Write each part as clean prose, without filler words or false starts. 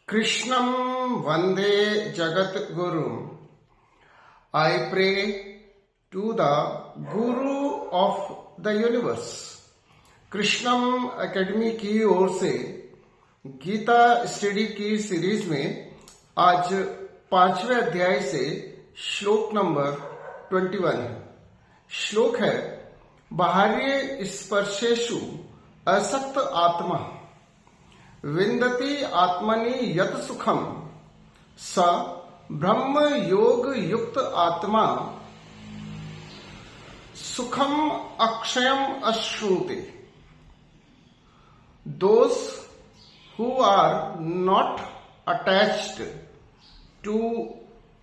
Krishnam Vande Jagat Guru. I pray to the Guru of the Universe. Krishnam academy की ओर से Gita study की series में आज 5वें अध्याय से श्लोक नंबर 21 है। श्लोक है, बाह्य स्पर्शेषु असक्त आत्मा विन्दति आत्मनि यत सुखम स ब्रह्म योग युक्त आत्मा सुखम अक्षयम अश्नुते। Those who are not attached to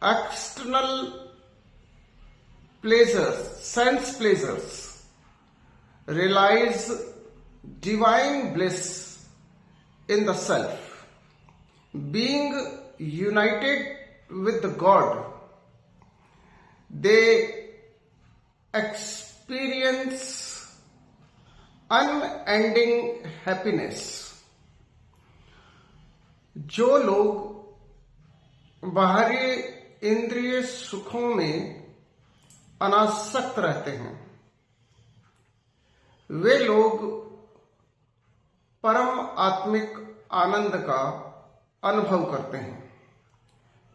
external pleasures, sense pleasures, realize divine bliss in the self. Being united with the God, they experience unending happiness. जो लोग बाहरी इंद्रिय सुखों में अनासक्त रहते हैं, वे लोग परम आत्मिक आनंद का अनुभव करते हैं।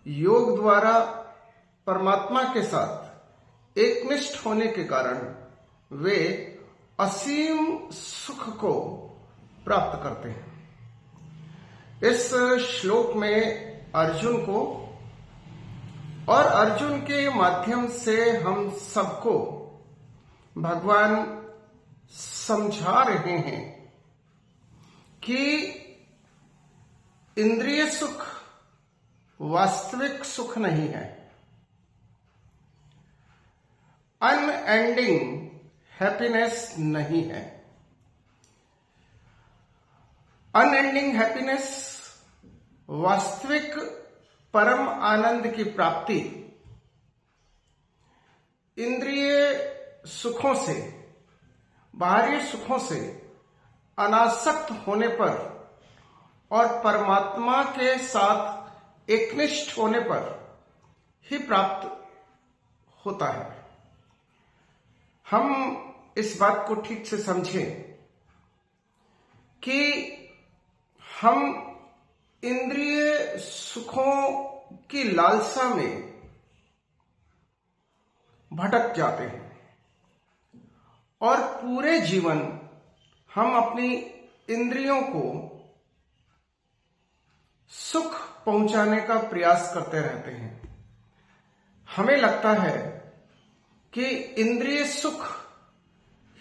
योग द्वारा परमात्मा के साथ एकनिष्ठ होने के कारण वे असीम सुख को प्राप्त करते हैं। इस श्लोक में अर्जुन को और अर्जुन के माध्यम से हम सबको भगवान समझा रहे हैं कि इंद्रिय सुख वास्तविक सुख नहीं है। अनएंडिंग हैप्पीनेस नहीं है। अनएंडिंग हैप्पीनेस, वास्तविक परम आनंद की प्राप्ति इंद्रिय सुखों से, बाहरी सुखों से अनासक्त होने पर और परमात्मा के साथ एकनिष्ठ होने पर ही प्राप्त होता है। हम इस बात को ठीक से समझें कि हम इंद्रिय सुखों की लालसा में भटक जाते हैं और पूरे जीवन हम अपनी इंद्रियों को सुख पहुंचाने का प्रयास करते रहते हैं। हमें लगता है कि इंद्रिय सुख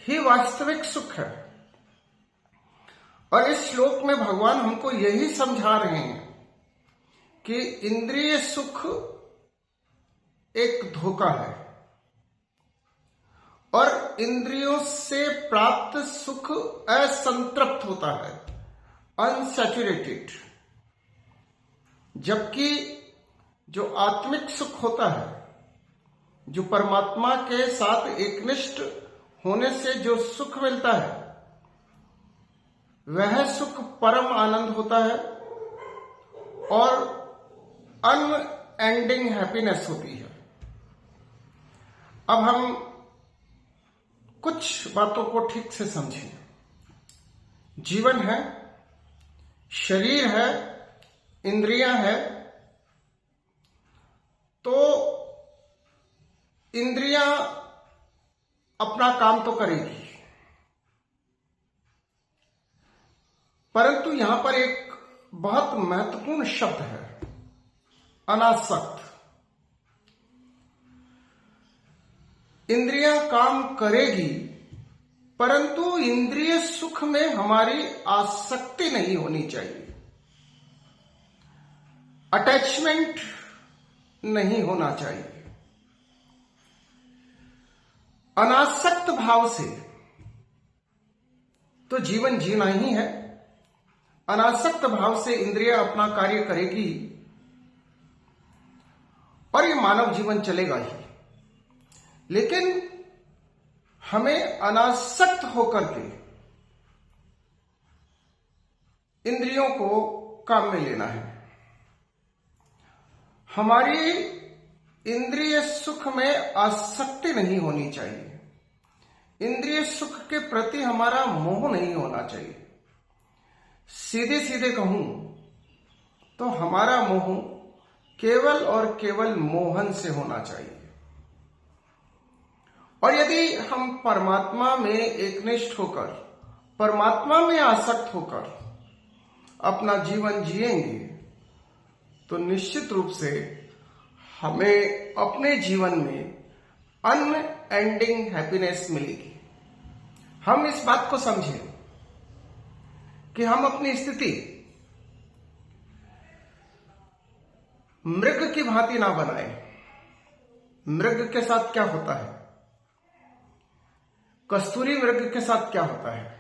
ही वास्तविक सुख है, और इस श्लोक में भगवान हमको यही समझा रहे हैं कि इंद्रिय सुख एक धोखा है और इंद्रियों से प्राप्त सुख असंतृप्त होता है, अनसैचुरेटेड। जबकि जो आत्मिक सुख होता है, जो परमात्मा के साथ एकनिष्ठ होने से जो सुख मिलता है, वह सुख परम आनंद होता है और अनएंडिंग हैप्पीनेस होती है। अब हम कुछ बातों को ठीक से समझें। जीवन है, शरीर है, इंद्रियां है, तो इंद्रियां अपना काम तो करेगी, परंतु यहां पर एक बहुत महत्वपूर्ण शब्द है, अनासक्त। इंद्रियां काम करेगी, परंतु इंद्रिय सुख में हमारी आसक्ति नहीं होनी चाहिए, अटैचमेंट नहीं होना चाहिए। अनासक्त भाव से तो जीवन जीना ही है। अनासक्त भाव से इंद्रियां अपना कार्य करेगी और ये मानव जीवन चलेगा ही। लेकिन हमें अनासक्त होकर के इंद्रियों को काम में लेना है। हमारी इंद्रिय सुख में आसक्ति नहीं होनी चाहिए। इंद्रिय सुख के प्रति हमारा मोह नहीं होना चाहिए। सीधे सीधे कहूं तो हमारा मोह केवल और केवल मोहन से होना चाहिए। और यदि हम परमात्मा में एकनिष्ठ होकर, परमात्मा में आसक्त होकर अपना जीवन जिएंगे तो निश्चित रूप से हमें अपने जीवन में अनएंडिंग हैप्पीनेस मिलेगी। हम इस बात को समझें कि हम अपनी स्थिति मृग की भांति ना बनाएं। मृग के साथ क्या होता है, कस्तूरी मृग के साथ क्या होता है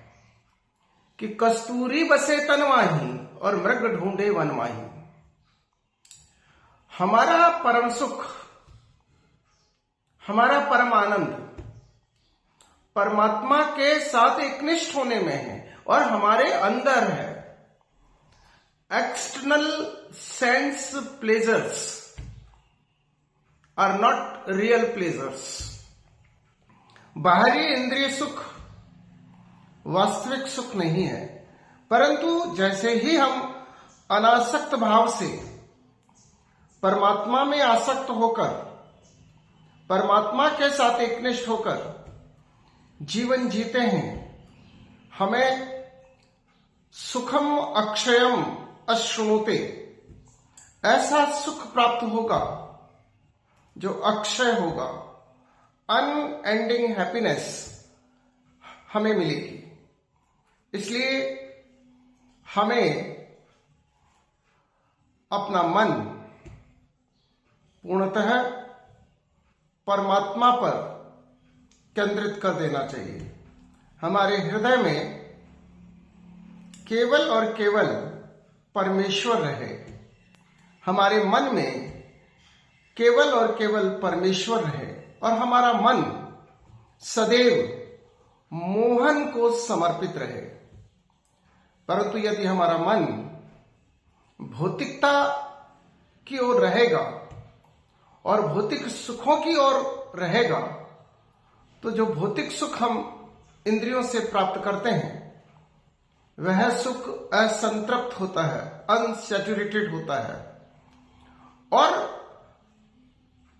कि कस्तूरी बसे तन माही और मृग ढूंढे वन माही। हमारा परम सुख, हमारा परम आनंद परमात्मा के साथ एकनिष्ठ होने में है और हमारे अंदर है। External sense pleasures are not real pleasures. बाहरी इंद्रिय सुख वास्तविक सुख नहीं है, परंतु जैसे ही हम अनासक्त भाव से परमात्मा में आसक्त होकर, परमात्मा के साथ एकनिष्ठ होकर जीवन जीते हैं, हमें सुखम अक्षयम अश्नुते, ऐसा सुख प्राप्त होगा जो अक्षय होगा। अनएंडिंग हैप्पीनेस हमें मिलेगी। इसलिए हमें अपना मन पूर्णतः परमात्मा पर केंद्रित कर देना चाहिए। हमारे हृदय में केवल और केवल परमेश्वर रहे। हमारे मन में केवल और केवल परमेश्वर रहे और हमारा मन सदैव मोहन को समर्पित रहे। परंतु यदि हमारा मन भौतिकता की ओर रहेगा और भौतिक सुखों की ओर रहेगा, तो जो भौतिक सुख हम इंद्रियों से प्राप्त करते हैं वह सुख असंतृप्त होता है, अनसैचुरेटेड होता है और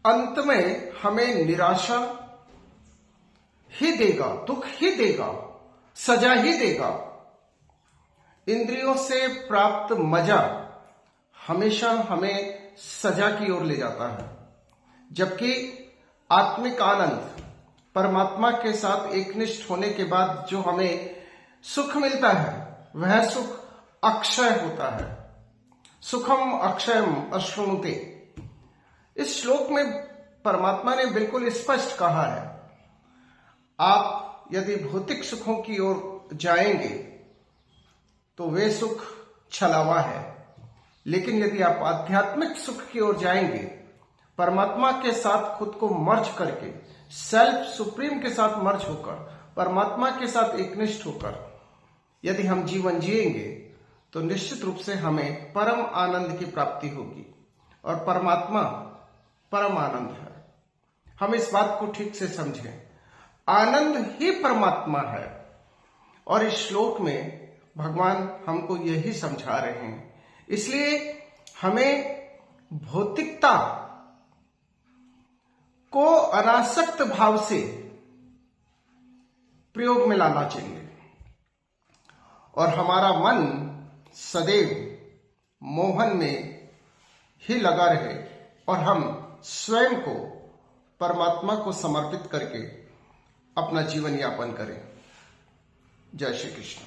अंत में हमें निराशा ही देगा, दुख ही देगा, सजा ही देगा। इंद्रियों से प्राप्त मजा हमेशा हमें सजा की ओर ले जाता है, जबकि आत्मिक आनंद परमात्मा के साथ एकनिष्ठ होने के बाद जो हमें सुख मिलता है वह सुख अक्षय होता है। सुखम अक्षयम अश्नुते। इस श्लोक में परमात्मा ने बिल्कुल स्पष्ट कहा है, आप यदि भौतिक सुखों की ओर जाएंगे तो वे सुख छलावा है, लेकिन यदि आप आध्यात्मिक सुख की ओर जाएंगे, परमात्मा के साथ खुद को मर्ज करके, सेल्फ सुप्रीम के साथ मर्ज होकर, परमात्मा के साथ एकनिष्ठ होकर यदि हम जीवन जिएंगे तो निश्चित रूप से हमें परम आनंद की प्राप्ति होगी। और परमात्मा परम आनंद है। हम इस बात को ठीक से समझें, आनंद ही परमात्मा है। और इस श्लोक में भगवान हमको यही समझा रहे हैं। इसलिए हमें भौतिकता को अनासक्त भाव से प्रयोग में लाना चाहिए और हमारा मन सदैव मोहन में ही लगा रहे और हम स्वयं को परमात्मा को समर्पित करके अपना जीवन यापन करें। जय श्री कृष्ण।